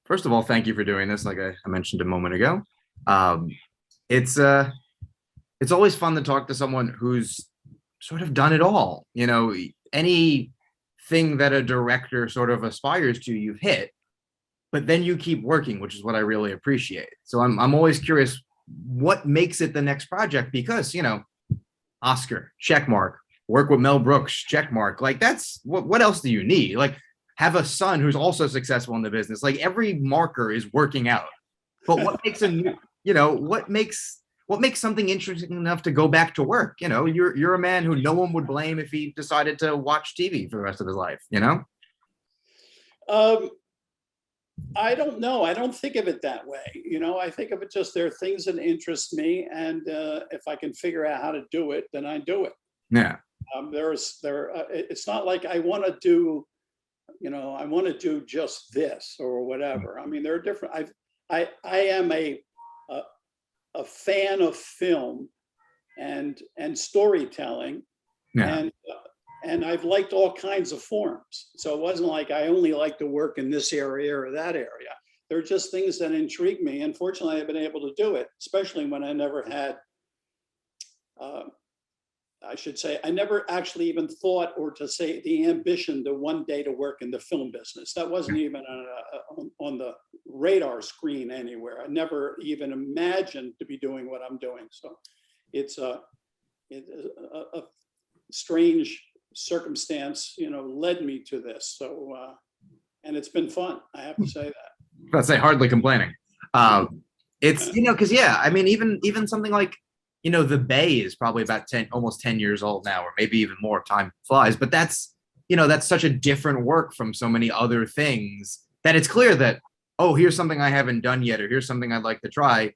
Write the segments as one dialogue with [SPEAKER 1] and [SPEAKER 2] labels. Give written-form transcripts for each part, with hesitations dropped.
[SPEAKER 1] First of all, thank you for doing this. Like I mentioned a moment ago, um, it's uh, it's always fun to talk to someone who's sort of done it all. Anything that a director sort of aspires to, you've hit, but then you keep working, which is what I really appreciate. So I'm always curious what makes it the next project because Oscar check mark, work with Mel Brooks check mark. Like that's what else do you need? Like have a son who's also successful in the business. Like every marker is working out. But what makes a new, what makes something interesting enough to go back to work? You're a man who no one would blame if he decided to watch TV for the rest of his life.
[SPEAKER 2] Um, I don't know. I don't think of it that way. I think of it just there are things that interest me, and if I can figure out how to do it, then I do it.
[SPEAKER 1] Yeah.
[SPEAKER 2] It's not like I want to do, I want to do just this or whatever. I mean, there are different. I am a a fan of film and storytelling,
[SPEAKER 1] Yeah.
[SPEAKER 2] and I've liked all kinds of forms. So it wasn't like I only like to work in this area or that area. There are just things that intrigue me. And fortunately, I've been able to do it, especially when I never had, uh, I should say, I never actually even thought or to say the ambition to one day to work in the film business. That wasn't even on the radar screen anywhere. I never even imagined to be doing what I'm doing. So it's a strange circumstance, led me to this. So, and it's been fun. I have to say that.
[SPEAKER 1] Let's say hardly complaining. It's because yeah, I mean, even something like the Bay is probably about 10, almost 10 years old now, or maybe even more. Time flies, but that's such a different work from so many other things that it's clear that oh, here's something I haven't done yet, or here's something I'd like to try.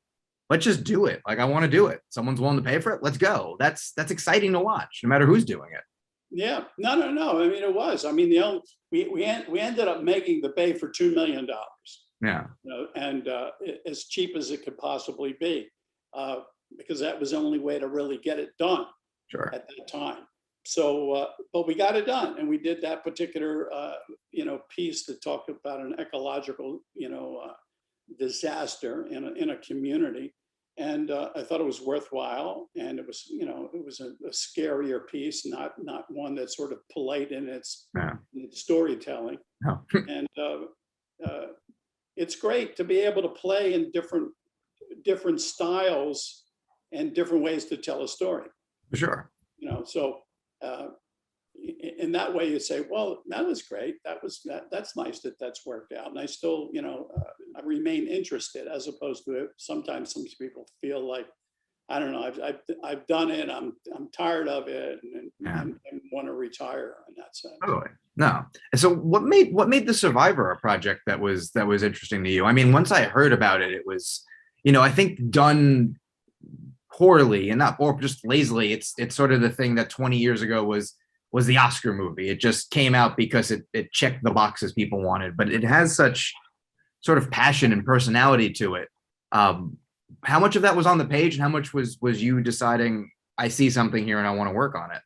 [SPEAKER 1] Let's just do it. Like I want to do it. Someone's willing to pay for it. Let's go. That's exciting to watch, no matter who's doing it.
[SPEAKER 2] Yeah, no. I mean, it was. I mean, we ended up making the Bay for $2 million.
[SPEAKER 1] Yeah.
[SPEAKER 2] And as cheap as it could possibly be, because that was the only way to really get it done
[SPEAKER 1] Sure.
[SPEAKER 2] at that time. So, but we got it done, and we did that particular, piece to talk about an ecological, disaster in a community, and I thought it was worthwhile, and it was, a scarier piece, not one that's sort of polite in its,
[SPEAKER 1] Yeah.
[SPEAKER 2] in its storytelling,
[SPEAKER 1] No.
[SPEAKER 2] and it's great to be able to play in different styles and different ways to tell a story.
[SPEAKER 1] For sure.
[SPEAKER 2] So in that way, you say, well, that was great. That's nice that's worked out. And I still, I remain interested, as opposed to sometimes some people feel like, I don't know, I've done it. I'm tired of it, and want to retire in that sense.
[SPEAKER 1] Totally. No. So what made the Survivor a project that was interesting to you? I mean, once I heard about it, it was, I think done poorly and not or just lazily. It's sort of the thing that 20 years ago was the Oscar movie. It just came out because it checked the boxes people wanted, but it has such sort of passion and personality to it. How much of that was on the page, and how much was you deciding I see something here and I want to work on it?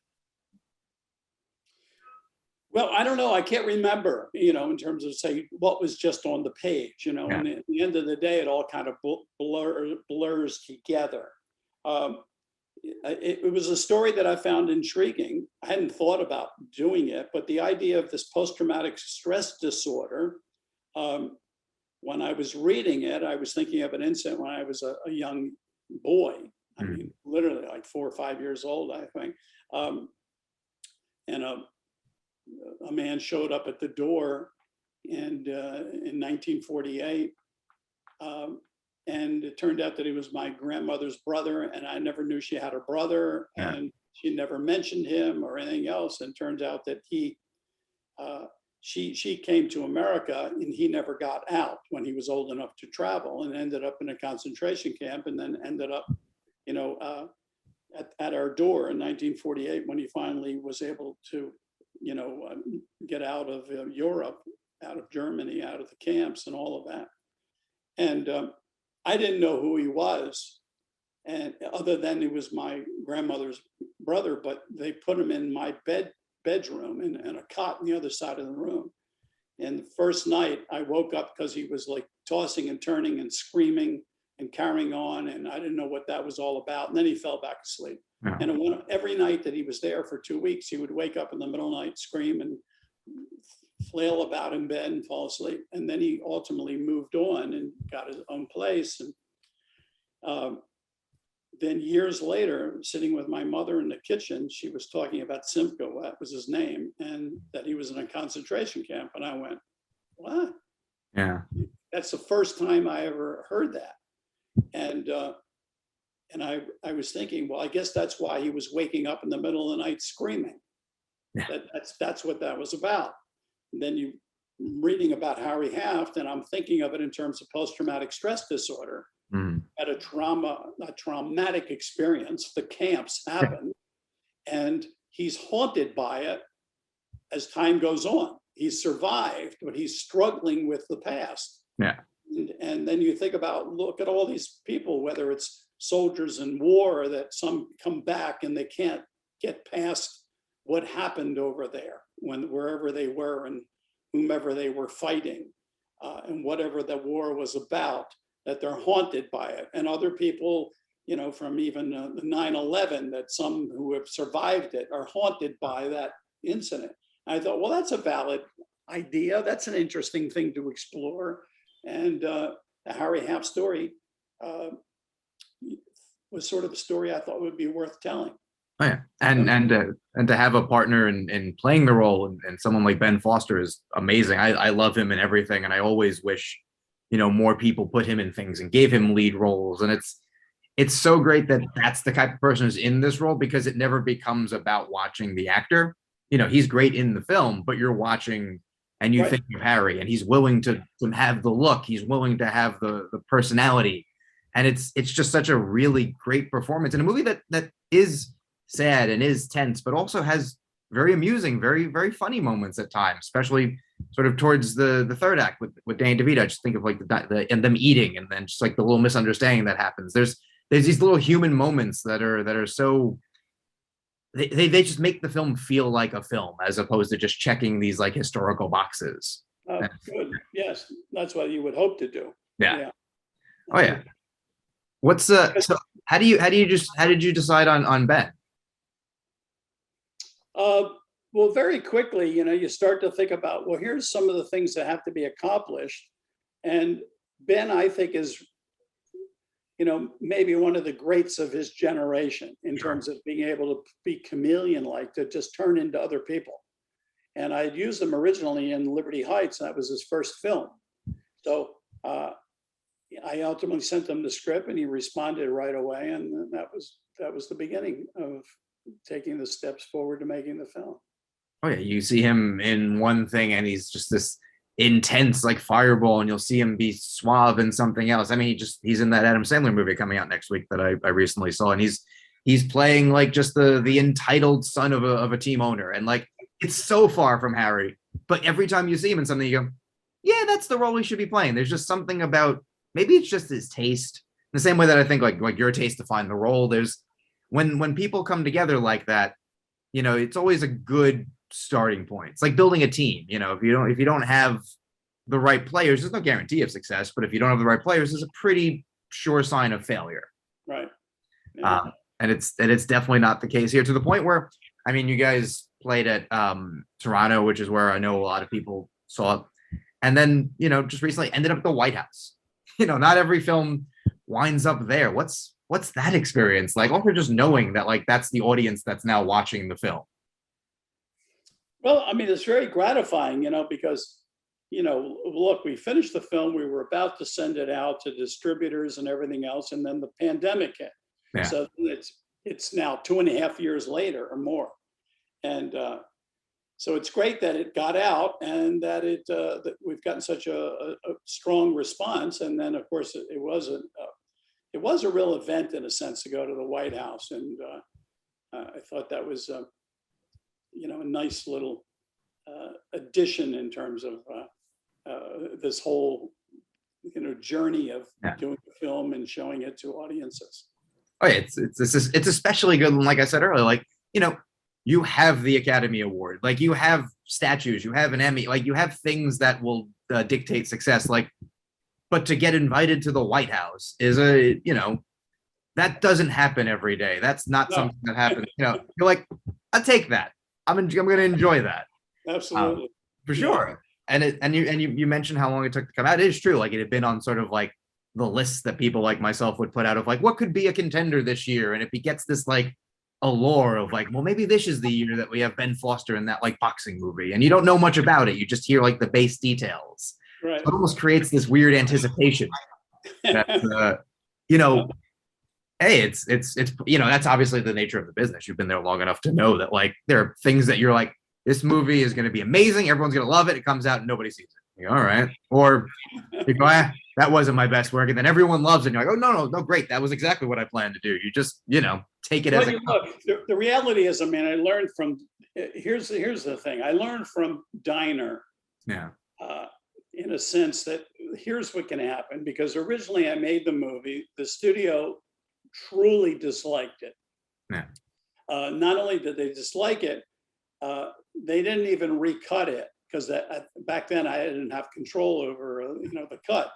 [SPEAKER 2] Well, I don't know. I can't remember, in terms of say what was just on the page,
[SPEAKER 1] Yeah.
[SPEAKER 2] and at the end of the day, it all kind of blurs together. Um, it was a story that I found intriguing. I hadn't thought about doing it, but the idea of this post-traumatic stress disorder, when I was reading it, I was thinking of an incident when I was a young boy. I mean, literally like 4 or 5 years old, I think. And a man showed up at the door, and in 1948. And it turned out that he was my grandmother's brother, and I never knew she had a brother,
[SPEAKER 1] Yeah.
[SPEAKER 2] and she never mentioned him or anything else. And turns out that she came to America, and he never got out when he was old enough to travel, and ended up in a concentration camp, and then ended up, at our door in 1948 when he finally was able to, get out of Europe, out of Germany, out of the camps, and all of that. And I didn't know who he was, and other than he was my grandmother's brother, but they put him in my bedroom in a cot on the other side of the room. And the first night I woke up because he was like tossing and turning and screaming and carrying on. And I didn't know what that was all about. And then he fell back asleep.
[SPEAKER 1] Yeah.
[SPEAKER 2] And it went, every night that he was there for 2 weeks, he would wake up in the middle of the night, scream and flail about in bed and fall asleep. And then he ultimately moved on and got his own place. And then years later, sitting with my mother in the kitchen, she was talking about Simcoe, that was his name, and that he was in a concentration camp. And I went, what?
[SPEAKER 1] Yeah.
[SPEAKER 2] That's the first time I ever heard that. And I was thinking, well, I guess that's why he was waking up in the middle of the night screaming.
[SPEAKER 1] Yeah.
[SPEAKER 2] That's what that was about. And then you reading about Harry Haft, and I'm thinking of it in terms of post-traumatic stress disorder. At a traumatic experience, the camps happen, and he's haunted by it as time goes on. He's survived, but he's struggling with the past.
[SPEAKER 1] Yeah.
[SPEAKER 2] And then you think about, look at all these people, whether it's soldiers in war, that some come back and they can't get past what happened over there, wherever they were and whomever they were fighting, and whatever the war was about, that they're haunted by it. And other people, from even the 9/11, that some who have survived it are haunted by that incident. And I thought, well, that's a valid idea. That's an interesting thing to explore. And the Harry Haft story was sort of a story I thought would be worth telling.
[SPEAKER 1] Oh, yeah. And to have a partner in playing the role, and someone like Ben Foster is amazing. I love him in everything, and I always wish more people put him in things and gave him lead roles. And it's so great that that's the type of person who's in this role, because it never becomes about watching the actor. He's great in the film, but you're watching and you think of Harry, and he's willing to have the look, he's willing to have the personality, and it's just such a really great performance in a movie that is sad and is tense, but also has very amusing, very, very funny moments at times, especially sort of towards the third act with Danny DeVito. I just think of like the and them eating, and then just like the little misunderstanding that happens. There's these little human moments that are so they just make the film feel like a film, as opposed to just checking these like historical boxes.
[SPEAKER 2] Good. Yes, that's what you would hope to do.
[SPEAKER 1] Yeah. Oh yeah. What's so how did you decide on Ben?
[SPEAKER 2] Well, very quickly, you start to think about, well, here's some of the things that have to be accomplished. And Ben, I think, is, maybe one of the greats of his generation in terms of being able to be chameleon-like, to just turn into other people. And I'd used him originally in Liberty Heights. That was his first film. So I ultimately sent him the script, and he responded right away. And that was the beginning of taking the steps forward to making the film.
[SPEAKER 1] Oh yeah, you see him in one thing and he's just this intense like fireball, and you'll see him be suave in something else. I mean, he's in that Adam Sandler movie coming out next week that I recently saw, and he's playing like just the entitled son of a team owner, and like it's so far from Harry, but every time you see him in something, you go, yeah, that's the role he should be playing. There's just something about, maybe it's just his taste, the same way that I think like your taste to find the role. There's when people come together like that, it's always a good starting point. It's like building a team. If you don't have the right players, there's no guarantee of success. But if you don't have the right players, there's a pretty sure sign of failure.
[SPEAKER 2] Right. Yeah.
[SPEAKER 1] And it's definitely not the case here, to the point where, I mean, you guys played at Toronto, which is where I know a lot of people saw it, and then just recently ended up at the White House. Not every film winds up there. What's that experience like? Also, just knowing that like that's the audience that's now watching the film.
[SPEAKER 2] Well, I mean, it's very gratifying, because, look, we finished the film, we were about to send it out to distributors and everything else, and then the pandemic hit.
[SPEAKER 1] Yeah.
[SPEAKER 2] So it's now 2.5 years later or more, and so it's great that it got out, and that that we've gotten such a strong response. And then, of course, it was a real event in a sense to go to the White House, and I thought that was a nice little addition in terms of this whole journey of doing the film and showing it to audiences.
[SPEAKER 1] Oh yeah, it's especially good. And like I said earlier, like you have the Academy Award, like you have statues, you have an Emmy, like you have things that will dictate success. Like, but to get invited to the White House is that doesn't happen every day. That's not
[SPEAKER 2] No,
[SPEAKER 1] something that happens. You're like, I'll take that. I'm going to enjoy that.
[SPEAKER 2] absolutely.
[SPEAKER 1] For
[SPEAKER 2] Yeah.
[SPEAKER 1] sure. And you mentioned how long it took to come out. It is true. Like it had been on sort of like the lists that people like myself would put out of like what could be a contender this year. And if he gets this like allure of like, well, maybe this is the year that we have Ben Foster in that like boxing movie, and you don't know much about it. You just hear like the base details.
[SPEAKER 2] Right.
[SPEAKER 1] So it almost creates this weird anticipation that you know, hey, it's that's obviously the nature of the business. You've been there long enough to know that like there are things that you're like, this movie is going to be amazing. Everyone's going to love it. It comes out and nobody sees it. You go, all right. Or you go, that wasn't my best work. And then everyone loves it. And you're like, oh, no, great. That was exactly what I planned to do. You just, take it as a
[SPEAKER 2] look, the reality is, I mean, I learned from, here's the thing. I learned from Diner,
[SPEAKER 1] yeah.
[SPEAKER 2] in a sense that here's what can happen. Because originally I made the movie, the studio truly disliked it.
[SPEAKER 1] Yeah.
[SPEAKER 2] Not only did they dislike it, they didn't even recut it because back then I didn't have control over the cut.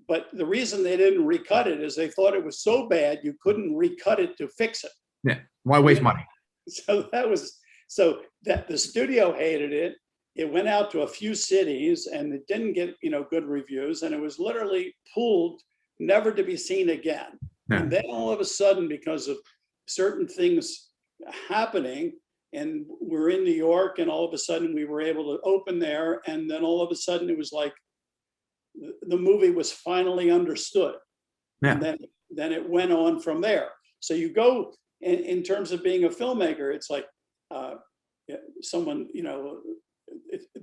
[SPEAKER 2] But the reason they didn't recut it is they thought it was so bad you couldn't recut it to fix it.
[SPEAKER 1] Yeah. Why waste money?
[SPEAKER 2] So that the studio hated it. It went out to a few cities and it didn't get good reviews, and it was literally pulled, never to be seen again.
[SPEAKER 1] Yeah.
[SPEAKER 2] And then all of a sudden, because of certain things happening, and we're in New York, and all of a sudden we were able to open there, and then all of a sudden it was like the movie was finally understood.
[SPEAKER 1] Yeah.
[SPEAKER 2] And then it went on from there. So you go in terms of being a filmmaker, it's like someone,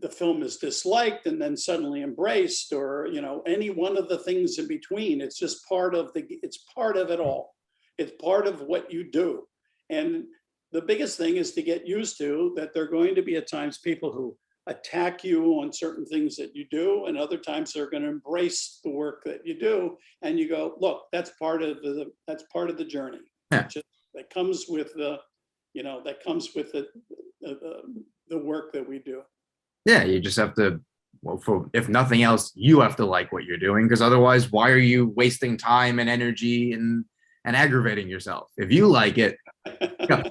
[SPEAKER 2] the film is disliked and then suddenly embraced, or any one of the things in between. It's just part of it all. It's part of what you do. And the biggest thing is to get used to that there are going to be at times people who attack you on certain things that you do, and other times they're going to embrace the work that you do, and you go, look, that's part of the journey.
[SPEAKER 1] Yeah.
[SPEAKER 2] That comes with the work that we do.
[SPEAKER 1] Yeah, you just have to, if nothing else, you have to like what you're doing, because otherwise, why are you wasting time and energy and aggravating yourself? If you like it,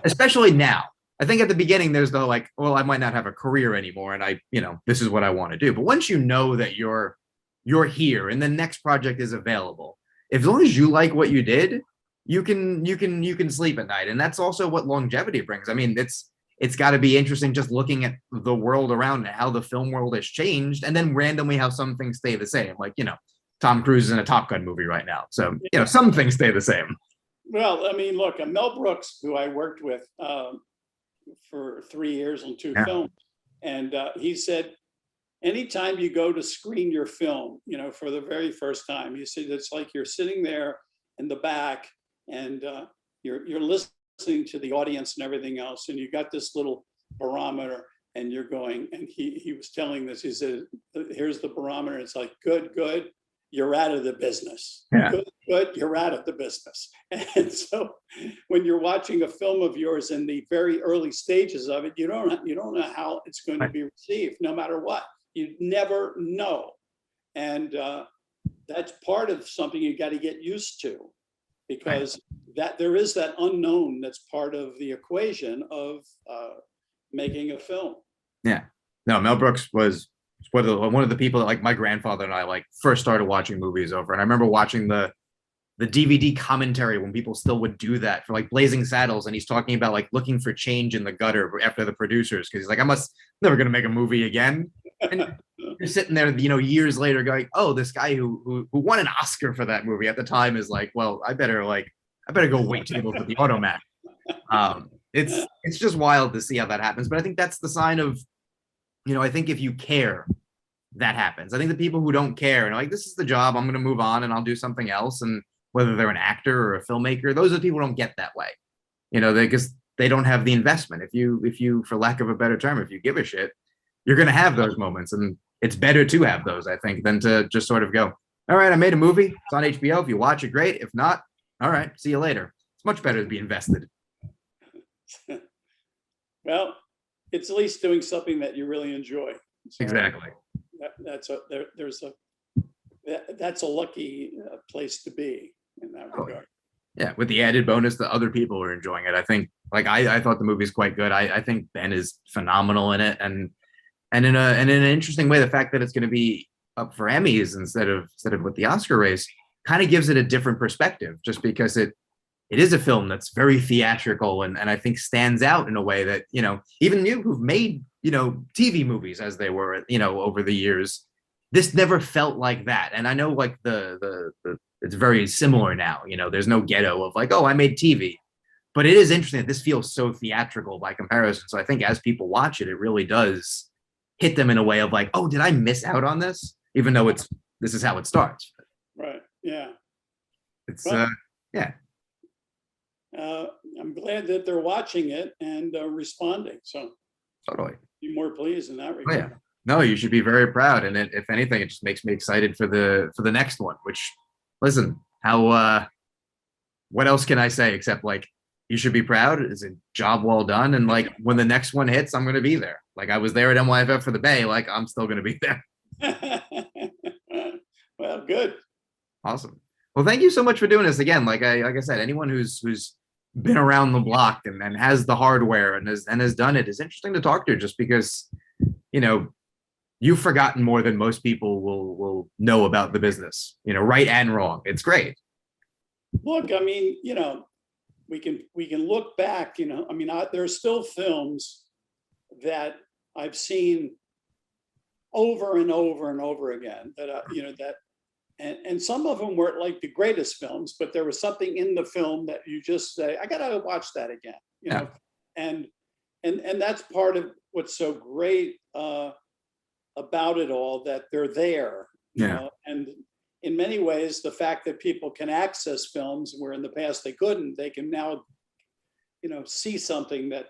[SPEAKER 1] especially now. I think at the beginning, there's the like, well, I might not have a career anymore, and this is what I want to do. But once you know that you're here and the next project is available, as long as you like what you did, you can sleep at night. And that's also what longevity brings. I mean, it's got to be interesting just looking at the world around it, how the film world has changed, and then randomly how some things stay the same. Like, Tom Cruise is in a Top Gun movie right now. So, some things stay the same.
[SPEAKER 2] Well, I mean, look, Mel Brooks, who I worked with for 3 years on 2 films, and he said, anytime you go to screen your film, for the very first time, he said, it's like you're sitting there in the back and you're listening to the audience and everything else, and you got this little barometer, and you're going, and he was telling this, he said, here's the barometer. It's like, good, you're out of the business.
[SPEAKER 1] Yeah.
[SPEAKER 2] Good, you're out of the business. And so when you're watching a film of yours in the very early stages of it, you don't know how it's going to be received, no matter what. You never know. And that's part of something you got to get used to, because that there is that unknown that's part of the equation of making a film.
[SPEAKER 1] Yeah. No, Mel Brooks was one of the people that like my grandfather and I like first started watching movies over. And I remember watching the DVD commentary when people still would do that for like Blazing Saddles. And he's talking about like looking for change in the gutter after the producers. Cause he's like, never going to make a movie again. And you're sitting there, years later going, oh, this guy who won an Oscar for that movie at the time is like, well, I better go wait tables at the Automat. It's just wild to see how that happens. But I think that's the sign of, I think if you care, that happens. I think the people who don't care and like, this is the job, I'm going to move on and I'll do something else. And whether they're an actor or a filmmaker, those are the people who don't get that way, because they don't have the investment. If you, for lack of a better term, if you give a shit, you're going to have those moments. And it's better to have those, I think, than to just sort of go, all right, I made a movie. It's on HBO. If you watch it, great. If not, all right, see you later. It's much better to be invested.
[SPEAKER 2] Well, it's at least doing something that you really enjoy. So
[SPEAKER 1] Exactly.
[SPEAKER 2] that's a lucky place to be in that
[SPEAKER 1] Oh,
[SPEAKER 2] regard.
[SPEAKER 1] yeah, with the added bonus that other people are enjoying it. I think, like, I thought the movie's quite good. I think Ben is phenomenal in it, and in an interesting way, the fact that it's going to be up for Emmys instead of with the Oscar race kind of gives it a different perspective, just because it is a film that's very theatrical and I think stands out in a way that, even you who've made, TV movies as they were, over the years, this never felt like that. And I know, like, the it's very similar now, there's no ghetto of like, oh, I made TV. But it is interesting that this feels so theatrical by comparison. So I think as people watch it, it really does hit them in a way of like, oh, did I miss out on this? Even though this is how it starts.
[SPEAKER 2] Right. Yeah.
[SPEAKER 1] It's
[SPEAKER 2] Well,
[SPEAKER 1] yeah,
[SPEAKER 2] I'm glad that they're watching it and responding. So
[SPEAKER 1] totally.
[SPEAKER 2] be more pleased in that
[SPEAKER 1] Oh yeah.
[SPEAKER 2] regard.
[SPEAKER 1] No, you should be very proud. And if anything, it just makes me excited for the next one, which, listen, how what else can I say except, like, you should be proud. It's a job well done. And, like, when the next one hits, I'm gonna be there. Like, I was there at NYFF for the Bay, like, I'm still gonna be there.
[SPEAKER 2] Well, good.
[SPEAKER 1] Awesome. Well, thank you so much for doing this again. Like I said, anyone who's been around the block and has the hardware and has done it is interesting to talk to, just because, you know, you've forgotten more than most people will know about the business, right and wrong. It's great.
[SPEAKER 2] Look, I mean, we can look back, I mean, there are still films that I've seen over and over and over again that, and some of them weren't like the greatest films, but there was something in the film that you just say, I gotta watch that again,
[SPEAKER 1] Yeah.
[SPEAKER 2] and that's part of what's so great about it all, that they're there,
[SPEAKER 1] Yeah.
[SPEAKER 2] and in many ways, the fact that people can access films where in the past they couldn't, they can now, see something that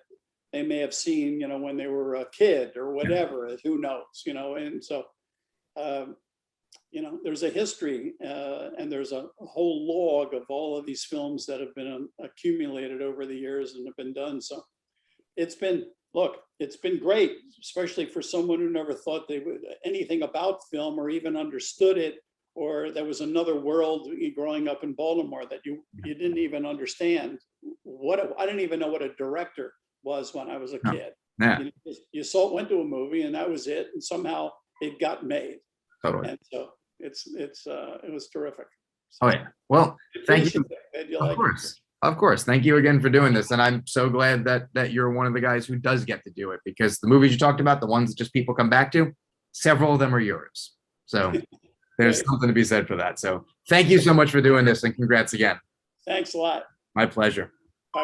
[SPEAKER 2] they may have seen, when they were a kid or whatever, who knows, and so, there's a history and there's a whole log of all of these films that have been accumulated over the years and have been done. So it's been great, especially for someone who never thought they would anything about film or even understood it, or there was another world growing up in Baltimore that you didn't even understand. I didn't even know what a director was when I was a kid.
[SPEAKER 1] Yeah.
[SPEAKER 2] You went to a movie and that was it, and somehow it got made.
[SPEAKER 1] Totally.
[SPEAKER 2] And so it was terrific.
[SPEAKER 1] Oh yeah. Well, thank you. Of course. Of course. Thank you again for doing this. And I'm so glad that you're one of the guys who does get to do it, because the movies you talked about, the ones that just people come back to, several of them are yours. So there's something to be said for that. So thank you so much for doing this, and congrats again.
[SPEAKER 2] Thanks a lot.
[SPEAKER 1] My pleasure.
[SPEAKER 2] Bye.